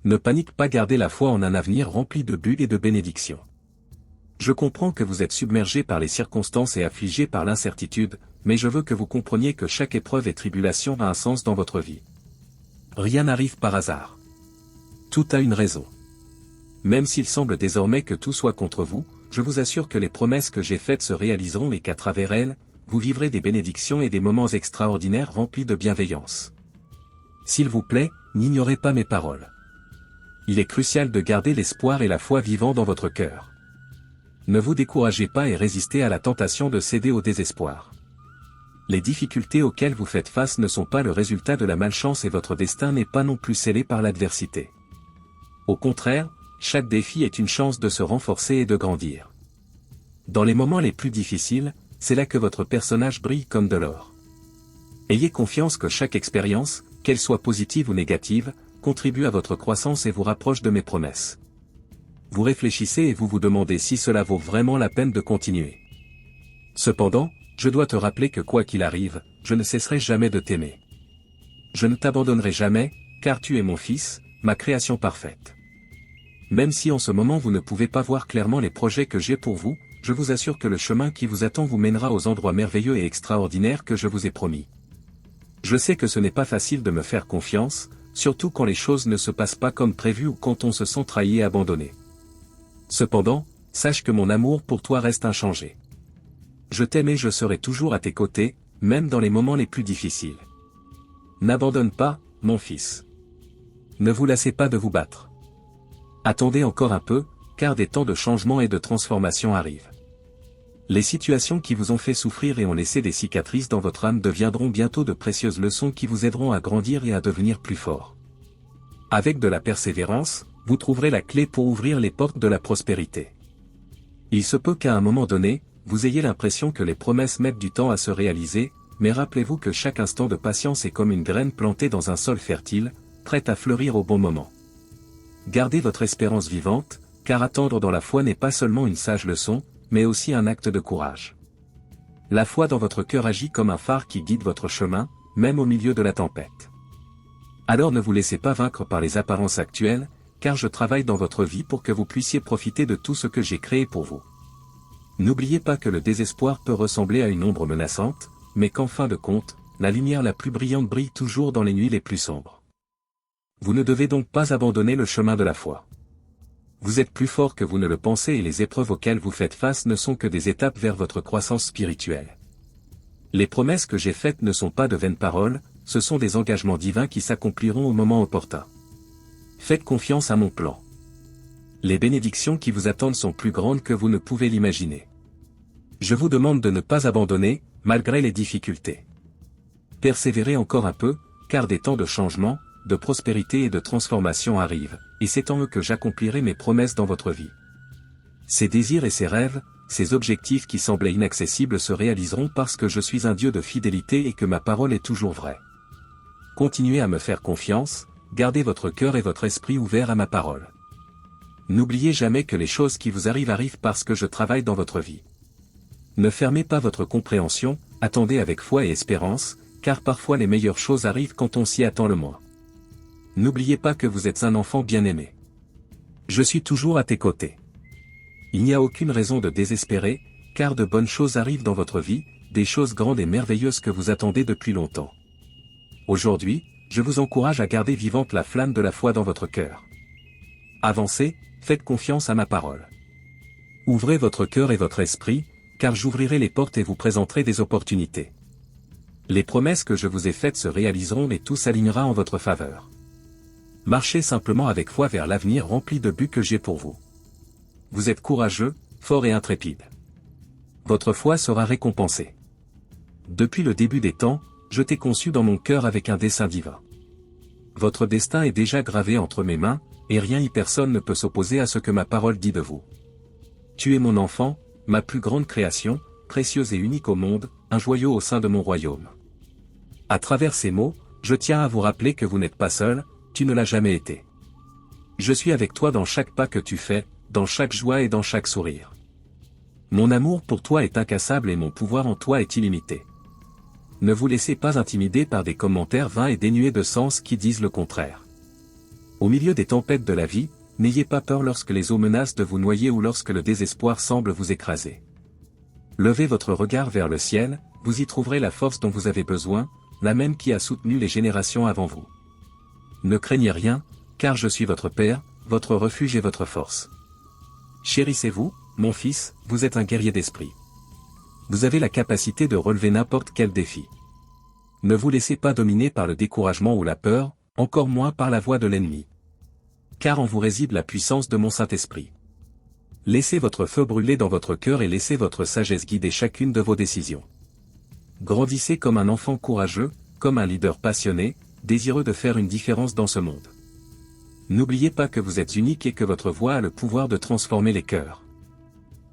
Ne panique pas, gardez la foi en un avenir rempli de buts et de bénédictions. Je comprends que vous êtes submergé par les circonstances et affligé par l'incertitude, mais je veux que vous compreniez que chaque épreuve et tribulation a un sens dans votre vie. Rien n'arrive par hasard. Tout a une raison. Même s'il semble désormais que tout soit contre vous, je vous assure que les promesses que j'ai faites se réaliseront et qu'à travers elles, vous vivrez des bénédictions et des moments extraordinaires remplis de bienveillance. S'il vous plaît, n'ignorez pas mes paroles. Il est crucial de garder l'espoir et la foi vivants dans votre cœur. Ne vous découragez pas et résistez à la tentation de céder au désespoir. Les difficultés auxquelles vous faites face ne sont pas le résultat de la malchance et votre destin n'est pas non plus scellé par l'adversité. Au contraire, chaque défi est une chance de se renforcer et de grandir. Dans les moments les plus difficiles, c'est là que votre personnage brille comme de l'or. Ayez confiance que chaque expérience, qu'elle soit positive ou négative, contribue à votre croissance et vous rapproche de mes promesses. Vous réfléchissez et vous vous demandez si cela vaut vraiment la peine de continuer. Cependant, je dois te rappeler que quoi qu'il arrive, je ne cesserai jamais de t'aimer. Je ne t'abandonnerai jamais, car tu es mon fils, ma création parfaite. Même si en ce moment vous ne pouvez pas voir clairement les projets que j'ai pour vous, je vous assure que le chemin qui vous attend vous mènera aux endroits merveilleux et extraordinaires que je vous ai promis. Je sais que ce n'est pas facile de me faire confiance, surtout quand les choses ne se passent pas comme prévu ou quand on se sent trahi et abandonné. Cependant, sache que mon amour pour toi reste inchangé. Je t'aime et je serai toujours à tes côtés, même dans les moments les plus difficiles. N'abandonne pas, mon fils. Ne vous lassez pas de vous battre. Attendez encore un peu, car des temps de changement et de transformation arrivent. Les situations qui vous ont fait souffrir et ont laissé des cicatrices dans votre âme deviendront bientôt de précieuses leçons qui vous aideront à grandir et à devenir plus fort. Avec de la persévérance, vous trouverez la clé pour ouvrir les portes de la prospérité. Il se peut qu'à un moment donné, vous ayez l'impression que les promesses mettent du temps à se réaliser, mais rappelez-vous que chaque instant de patience est comme une graine plantée dans un sol fertile, prête à fleurir au bon moment. Gardez votre espérance vivante, car attendre dans la foi n'est pas seulement une sage leçon, mais aussi un acte de courage. La foi dans votre cœur agit comme un phare qui guide votre chemin, même au milieu de la tempête. Alors ne vous laissez pas vaincre par les apparences actuelles, car je travaille dans votre vie pour que vous puissiez profiter de tout ce que j'ai créé pour vous. N'oubliez pas que le désespoir peut ressembler à une ombre menaçante, mais qu'en fin de compte, la lumière la plus brillante brille toujours dans les nuits les plus sombres. Vous ne devez donc pas abandonner le chemin de la foi. Vous êtes plus fort que vous ne le pensez et les épreuves auxquelles vous faites face ne sont que des étapes vers votre croissance spirituelle. Les promesses que j'ai faites ne sont pas de vaines paroles, ce sont des engagements divins qui s'accompliront au moment opportun. Faites confiance à mon plan. Les bénédictions qui vous attendent sont plus grandes que vous ne pouvez l'imaginer. Je vous demande de ne pas abandonner, malgré les difficultés. Persévérez encore un peu, car des temps de changement, de prospérité et de transformation arrivent, et c'est en eux que j'accomplirai mes promesses dans votre vie. Ces désirs et ces rêves, ces objectifs qui semblaient inaccessibles se réaliseront parce que je suis un Dieu de fidélité et que ma parole est toujours vraie. Continuez à me faire confiance, gardez votre cœur et votre esprit ouverts à ma parole. N'oubliez jamais que les choses qui vous arrivent parce que je travaille dans votre vie. Ne fermez pas votre compréhension, attendez avec foi et espérance, car parfois les meilleures choses arrivent quand on s'y attend le moins. N'oubliez pas que vous êtes un enfant bien-aimé. Je suis toujours à tes côtés. Il n'y a aucune raison de désespérer, car de bonnes choses arrivent dans votre vie, des choses grandes et merveilleuses que vous attendez depuis longtemps. Aujourd'hui, je vous encourage à garder vivante la flamme de la foi dans votre cœur. Avancez, faites confiance à ma parole. Ouvrez votre cœur et votre esprit, car j'ouvrirai les portes et vous présenterai des opportunités. Les promesses que je vous ai faites se réaliseront et tout s'alignera en votre faveur. Marchez simplement avec foi vers l'avenir rempli de buts que j'ai pour vous. Vous êtes courageux, fort et intrépide. Votre foi sera récompensée. Depuis le début des temps, je t'ai conçu dans mon cœur avec un dessein divin. Votre destin est déjà gravé entre mes mains, et rien ni personne ne peut s'opposer à ce que ma parole dit de vous. Tu es mon enfant, ma plus grande création, précieuse et unique au monde, un joyau au sein de mon royaume. À travers ces mots, je tiens à vous rappeler que vous n'êtes pas seul, tu ne l'as jamais été. Je suis avec toi dans chaque pas que tu fais, dans chaque joie et dans chaque sourire. Mon amour pour toi est incassable et mon pouvoir en toi est illimité. Ne vous laissez pas intimider par des commentaires vains et dénués de sens qui disent le contraire. Au milieu des tempêtes de la vie, n'ayez pas peur lorsque les eaux menacent de vous noyer ou lorsque le désespoir semble vous écraser. Levez votre regard vers le ciel, vous y trouverez la force dont vous avez besoin, la même qui a soutenu les générations avant vous. Ne craignez rien, car je suis votre Père, votre refuge et votre force. Chérissez-vous, mon fils, vous êtes un guerrier d'esprit. Vous avez la capacité de relever n'importe quel défi. Ne vous laissez pas dominer par le découragement ou la peur, encore moins par la voix de l'ennemi. Car en vous réside la puissance de mon Saint-Esprit. Laissez votre feu brûler dans votre cœur et laissez votre sagesse guider chacune de vos décisions. Grandissez comme un enfant courageux, comme un leader passionné, désireux de faire une différence dans ce monde. N'oubliez pas que vous êtes unique et que votre voix a le pouvoir de transformer les cœurs.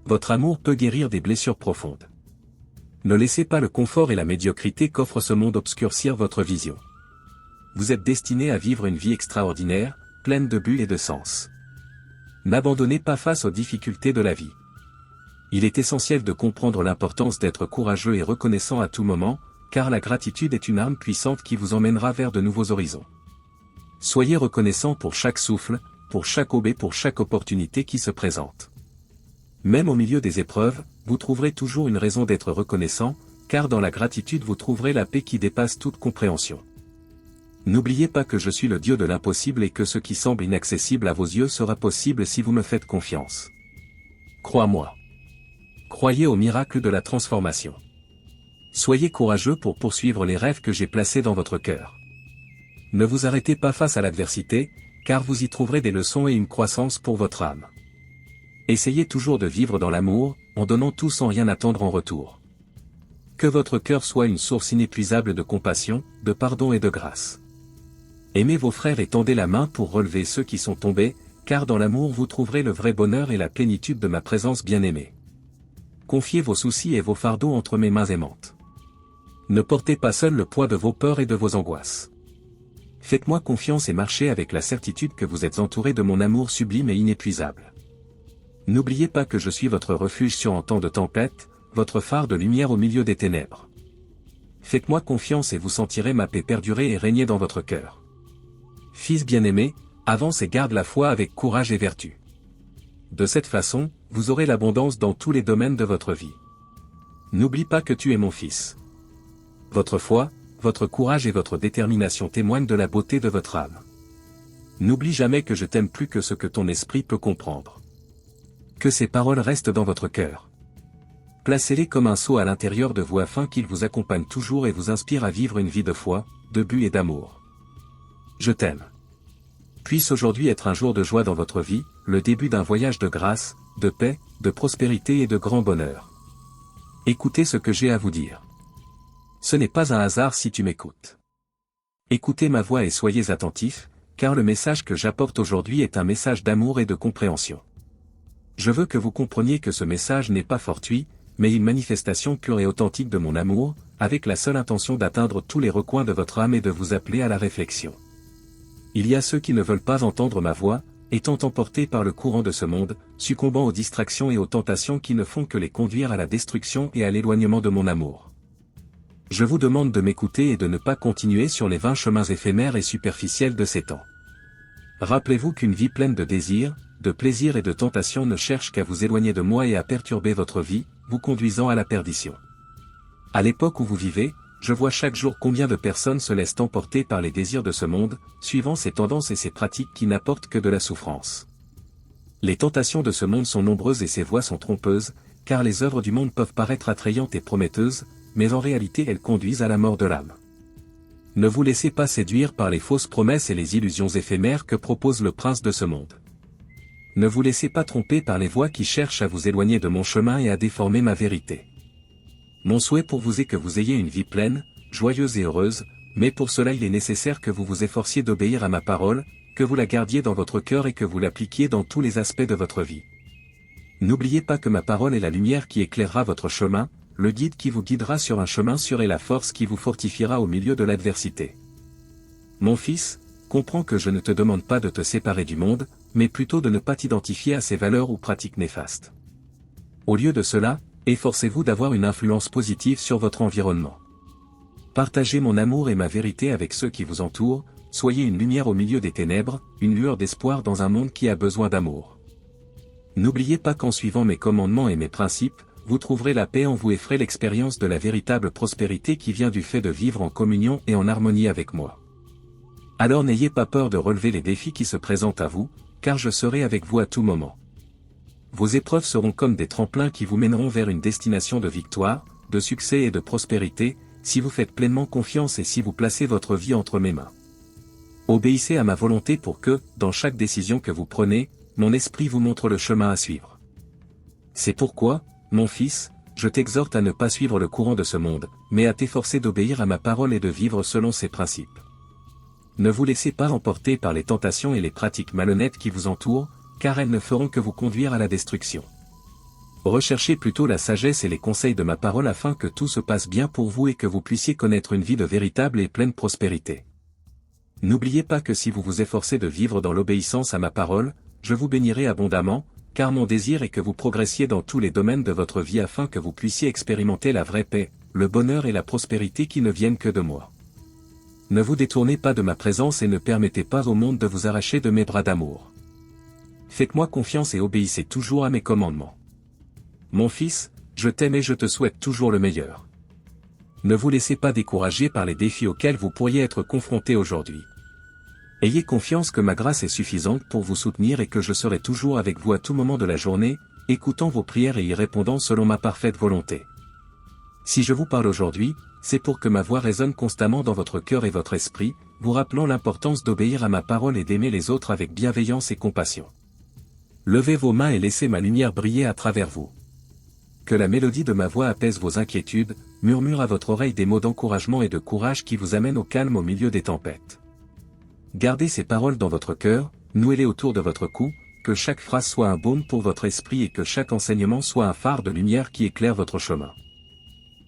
Votre amour peut guérir des blessures profondes. Ne laissez pas le confort et la médiocrité qu'offre ce monde obscurcir votre vision. Vous êtes destiné à vivre une vie extraordinaire, pleine de but et de sens. N'abandonnez pas face aux difficultés de la vie. Il est essentiel de comprendre l'importance d'être courageux et reconnaissant à tout moment, car la gratitude est une arme puissante qui vous emmènera vers de nouveaux horizons. Soyez reconnaissant pour chaque souffle, pour chaque aube et pour chaque opportunité qui se présente. Même au milieu des épreuves, vous trouverez toujours une raison d'être reconnaissant, car dans la gratitude vous trouverez la paix qui dépasse toute compréhension. N'oubliez pas que je suis le Dieu de l'impossible et que ce qui semble inaccessible à vos yeux sera possible si vous me faites confiance. Crois-moi. Croyez au miracle de la transformation. Soyez courageux pour poursuivre les rêves que j'ai placés dans votre cœur. Ne vous arrêtez pas face à l'adversité, car vous y trouverez des leçons et une croissance pour votre âme. Essayez toujours de vivre dans l'amour, en donnant tout sans rien attendre en retour. Que votre cœur soit une source inépuisable de compassion, de pardon et de grâce. Aimez vos frères et tendez la main pour relever ceux qui sont tombés, car dans l'amour vous trouverez le vrai bonheur et la plénitude de ma présence bien-aimée. Confiez vos soucis et vos fardeaux entre mes mains aimantes. Ne portez pas seul le poids de vos peurs et de vos angoisses. Faites-moi confiance et marchez avec la certitude que vous êtes entouré de mon amour sublime et inépuisable. N'oubliez pas que je suis votre refuge en temps de tempête, votre phare de lumière au milieu des ténèbres. Faites-moi confiance et vous sentirez ma paix perdurer et régner dans votre cœur. Fils bien-aimé, avance et garde la foi avec courage et vertu. De cette façon, vous aurez l'abondance dans tous les domaines de votre vie. N'oublie pas que tu es mon fils. Votre foi, votre courage et votre détermination témoignent de la beauté de votre âme. N'oublie jamais que je t'aime plus que ce que ton esprit peut comprendre. Que ces paroles restent dans votre cœur. Placez-les comme un sceau à l'intérieur de vous afin qu'ils vous accompagnent toujours et vous inspirent à vivre une vie de foi, de but et d'amour. Je t'aime. Puisse aujourd'hui être un jour de joie dans votre vie, le début d'un voyage de grâce, de paix, de prospérité et de grand bonheur. Écoutez ce que j'ai à vous dire. Ce n'est pas un hasard si tu m'écoutes. Écoutez ma voix et soyez attentifs, car le message que j'apporte aujourd'hui est un message d'amour et de compréhension. Je veux que vous compreniez que ce message n'est pas fortuit, mais une manifestation pure et authentique de mon amour, avec la seule intention d'atteindre tous les recoins de votre âme et de vous appeler à la réflexion. Il y a ceux qui ne veulent pas entendre ma voix, étant emportés par le courant de ce monde, succombant aux distractions et aux tentations qui ne font que les conduire à la destruction et à l'éloignement de mon amour. Je vous demande de m'écouter et de ne pas continuer sur les vains chemins éphémères et superficiels de ces temps. Rappelez-vous qu'une vie pleine de désirs, de plaisirs et de tentations ne cherche qu'à vous éloigner de moi et à perturber votre vie, vous conduisant à la perdition. À l'époque où vous vivez, je vois chaque jour combien de personnes se laissent emporter par les désirs de ce monde, suivant ces tendances et ces pratiques qui n'apportent que de la souffrance. Les tentations de ce monde sont nombreuses et ces voies sont trompeuses, car les œuvres du monde peuvent paraître attrayantes et prometteuses, mais en réalité elles conduisent à la mort de l'âme. Ne vous laissez pas séduire par les fausses promesses et les illusions éphémères que propose le prince de ce monde. Ne vous laissez pas tromper par les voies qui cherchent à vous éloigner de mon chemin et à déformer ma vérité. Mon souhait pour vous est que vous ayez une vie pleine, joyeuse et heureuse, mais pour cela il est nécessaire que vous vous efforciez d'obéir à ma parole, que vous la gardiez dans votre cœur et que vous l'appliquiez dans tous les aspects de votre vie. N'oubliez pas que ma parole est la lumière qui éclairera votre chemin, le guide qui vous guidera sur un chemin sûr et la force qui vous fortifiera au milieu de l'adversité. Mon fils, comprends que je ne te demande pas de te séparer du monde, mais plutôt de ne pas t'identifier à ses valeurs ou pratiques néfastes. Au lieu de cela, efforcez-vous d'avoir une influence positive sur votre environnement. Partagez mon amour et ma vérité avec ceux qui vous entourent, soyez une lumière au milieu des ténèbres, une lueur d'espoir dans un monde qui a besoin d'amour. N'oubliez pas qu'en suivant mes commandements et mes principes, vous trouverez la paix en vous et ferez l'expérience de la véritable prospérité qui vient du fait de vivre en communion et en harmonie avec moi. Alors n'ayez pas peur de relever les défis qui se présentent à vous, car je serai avec vous à tout moment. Vos épreuves seront comme des tremplins qui vous mèneront vers une destination de victoire, de succès et de prospérité, si vous faites pleinement confiance et si vous placez votre vie entre mes mains. Obéissez à ma volonté pour que, dans chaque décision que vous prenez, mon esprit vous montre le chemin à suivre. C'est pourquoi, mon fils, je t'exhorte à ne pas suivre le courant de ce monde, mais à t'efforcer d'obéir à ma parole et de vivre selon ses principes. Ne vous laissez pas emporter par les tentations et les pratiques malhonnêtes qui vous entourent, car elles ne feront que vous conduire à la destruction. Recherchez plutôt la sagesse et les conseils de ma parole afin que tout se passe bien pour vous et que vous puissiez connaître une vie de véritable et pleine prospérité. N'oubliez pas que si vous vous efforcez de vivre dans l'obéissance à ma parole, je vous bénirai abondamment, car mon désir est que vous progressiez dans tous les domaines de votre vie afin que vous puissiez expérimenter la vraie paix, le bonheur et la prospérité qui ne viennent que de moi. Ne vous détournez pas de ma présence et ne permettez pas au monde de vous arracher de mes bras d'amour. Faites-moi confiance et obéissez toujours à mes commandements. Mon fils, je t'aime et je te souhaite toujours le meilleur. Ne vous laissez pas décourager par les défis auxquels vous pourriez être confrontés aujourd'hui. Ayez confiance que ma grâce est suffisante pour vous soutenir et que je serai toujours avec vous à tout moment de la journée, écoutant vos prières et y répondant selon ma parfaite volonté. Si je vous parle aujourd'hui, c'est pour que ma voix résonne constamment dans votre cœur et votre esprit, vous rappelant l'importance d'obéir à ma parole et d'aimer les autres avec bienveillance et compassion. Levez vos mains et laissez ma lumière briller à travers vous. Que la mélodie de ma voix apaise vos inquiétudes, murmure à votre oreille des mots d'encouragement et de courage qui vous amènent au calme au milieu des tempêtes. Gardez ces paroles dans votre cœur, nouez-les autour de votre cou, que chaque phrase soit un baume pour votre esprit et que chaque enseignement soit un phare de lumière qui éclaire votre chemin.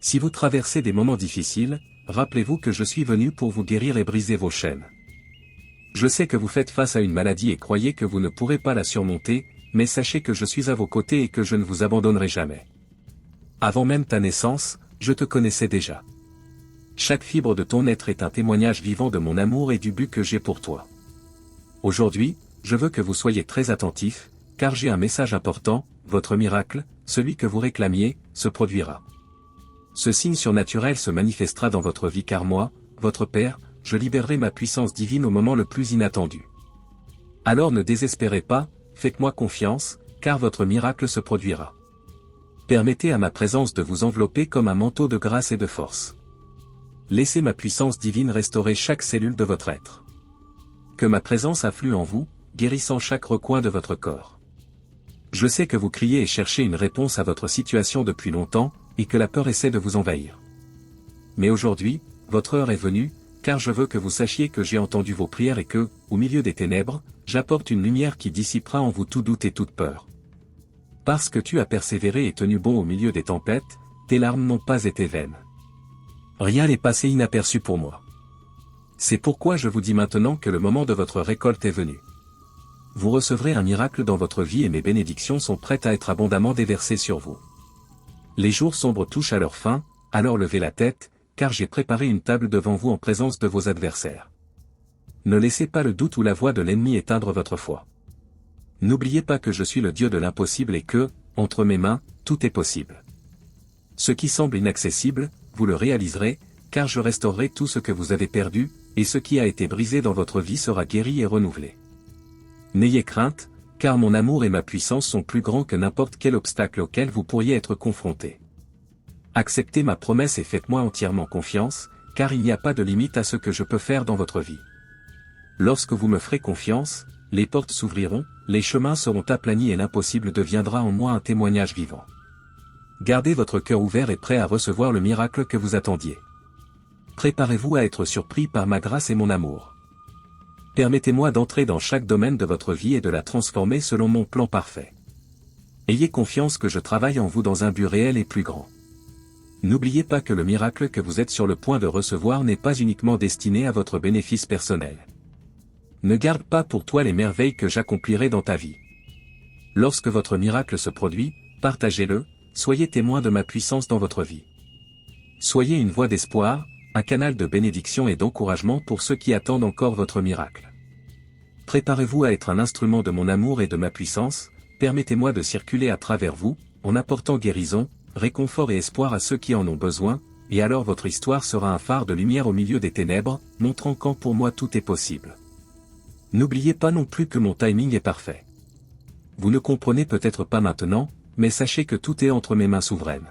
Si vous traversez des moments difficiles, rappelez-vous que je suis venu pour vous guérir et briser vos chaînes. Je sais que vous faites face à une maladie et croyez que vous ne pourrez pas la surmonter, mais sachez que je suis à vos côtés et que je ne vous abandonnerai jamais. Avant même ta naissance, je te connaissais déjà. Chaque fibre de ton être est un témoignage vivant de mon amour et du but que j'ai pour toi. Aujourd'hui, je veux que vous soyez très attentifs, car j'ai un message important, votre miracle, celui que vous réclamiez, se produira. Ce signe surnaturel se manifestera dans votre vie car moi, votre Père, je libérerai ma puissance divine au moment le plus inattendu. Alors ne désespérez pas, faites-moi confiance, car votre miracle se produira. Permettez à ma présence de vous envelopper comme un manteau de grâce et de force. Laissez ma puissance divine restaurer chaque cellule de votre être. Que ma présence afflue en vous, guérissant chaque recoin de votre corps. Je sais que vous criez et cherchez une réponse à votre situation depuis longtemps, et que la peur essaie de vous envahir. Mais aujourd'hui, votre heure est venue, car je veux que vous sachiez que j'ai entendu vos prières et que, au milieu des ténèbres, j'apporte une lumière qui dissipera en vous tout doute et toute peur. Parce que tu as persévéré et tenu bon au milieu des tempêtes, tes larmes n'ont pas été vaines. Rien n'est passé inaperçu pour moi. C'est pourquoi je vous dis maintenant que le moment de votre récolte est venu. Vous recevrez un miracle dans votre vie et mes bénédictions sont prêtes à être abondamment déversées sur vous. Les jours sombres touchent à leur fin, alors levez la tête, car j'ai préparé une table devant vous en présence de vos adversaires. Ne laissez pas le doute ou la voix de l'ennemi éteindre votre foi. N'oubliez pas que je suis le Dieu de l'impossible et que, entre mes mains, tout est possible. Ce qui semble inaccessible, vous le réaliserez, car je restaurerai tout ce que vous avez perdu, et ce qui a été brisé dans votre vie sera guéri et renouvelé. N'ayez crainte, car mon amour et ma puissance sont plus grands que n'importe quel obstacle auquel vous pourriez être confronté. Acceptez ma promesse et faites-moi entièrement confiance, car il n'y a pas de limite à ce que je peux faire dans votre vie. Lorsque vous me ferez confiance, les portes s'ouvriront, les chemins seront aplanis et l'impossible deviendra en moi un témoignage vivant. Gardez votre cœur ouvert et prêt à recevoir le miracle que vous attendiez. Préparez-vous à être surpris par ma grâce et mon amour. Permettez-moi d'entrer dans chaque domaine de votre vie et de la transformer selon mon plan parfait. Ayez confiance que je travaille en vous dans un but réel et plus grand. N'oubliez pas que le miracle que vous êtes sur le point de recevoir n'est pas uniquement destiné à votre bénéfice personnel. Ne garde pas pour toi les merveilles que j'accomplirai dans ta vie. Lorsque votre miracle se produit, partagez-le, soyez témoin de ma puissance dans votre vie. Soyez une voix d'espoir, un canal de bénédiction et d'encouragement pour ceux qui attendent encore votre miracle. Préparez-vous à être un instrument de mon amour et de ma puissance, permettez-moi de circuler à travers vous, en apportant guérison, réconfort et espoir à ceux qui en ont besoin, et alors votre histoire sera un phare de lumière au milieu des ténèbres, montrant qu'en pour moi tout est possible. N'oubliez pas non plus que mon timing est parfait. Vous ne comprenez peut-être pas maintenant, mais sachez que tout est entre mes mains souveraines.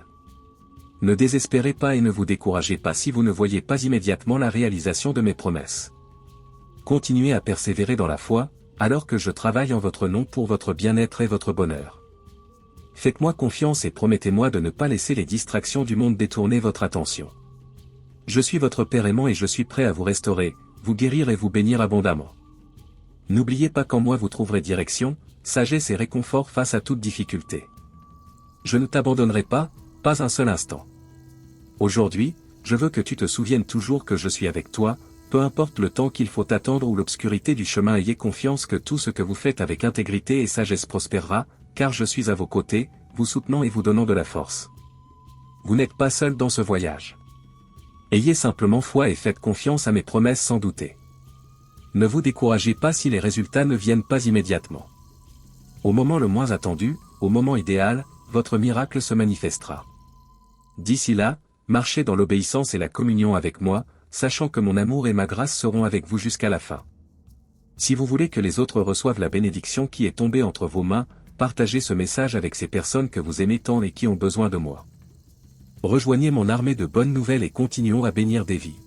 Ne désespérez pas et ne vous découragez pas si vous ne voyez pas immédiatement la réalisation de mes promesses. Continuez à persévérer dans la foi, alors que je travaille en votre nom pour votre bien-être et votre bonheur. Faites-moi confiance et promettez-moi de ne pas laisser les distractions du monde détourner votre attention. Je suis votre Père aimant et je suis prêt à vous restaurer, vous guérir et vous bénir abondamment. N'oubliez pas qu'en moi vous trouverez direction, sagesse et réconfort face à toute difficulté. Je ne t'abandonnerai pas un seul instant. Aujourd'hui, je veux que tu te souviennes toujours que je suis avec toi, peu importe le temps qu'il faut attendre ou l'obscurité du chemin. Ayez confiance que tout ce que vous faites avec intégrité et sagesse prospérera, car je suis à vos côtés, vous soutenant et vous donnant de la force. Vous n'êtes pas seul dans ce voyage. Ayez simplement foi et faites confiance à mes promesses sans douter. Ne vous découragez pas si les résultats ne viennent pas immédiatement. Au moment le moins attendu, au moment idéal, votre miracle se manifestera. D'ici là, marchez dans l'obéissance et la communion avec moi, sachant que mon amour et ma grâce seront avec vous jusqu'à la fin. Si vous voulez que les autres reçoivent la bénédiction qui est tombée entre vos mains, partagez ce message avec ces personnes que vous aimez tant et qui ont besoin de moi. Rejoignez mon armée de bonnes nouvelles et continuons à bénir des vies.